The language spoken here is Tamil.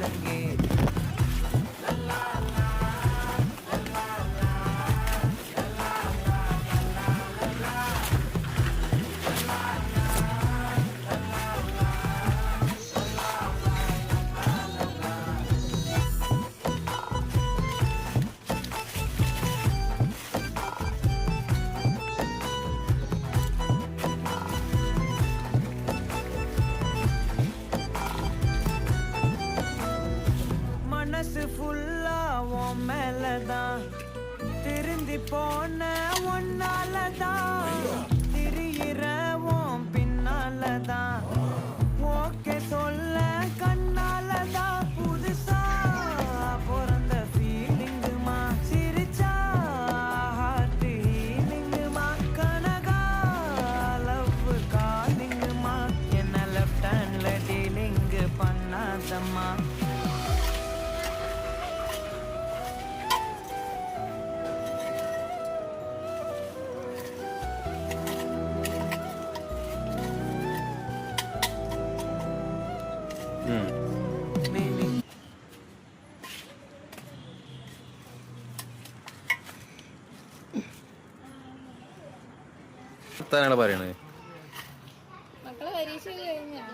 கேளுங்கே. மனசு ஃபுல்லா உன் மேலதான், திருந்தி போன ஒன்னாலதான், திரியிற உன் பின்னாலதான், ஓகே சொல்ல கண்ணாலதான், புதுசா பிறந்த ஃபீலிங்குமா, சிரிச்சா ஹார்ட் ஹீலிங்குமா, கனகா லவ் காலிங்குமா, என்ன லெஃப்ட் ஹேண்ட்ல டீலிங்கு பண்ணாதம்மா. ാണ് പറയണത്. മക്കളെ പരീക്ഷ കഴിഞ്ഞാ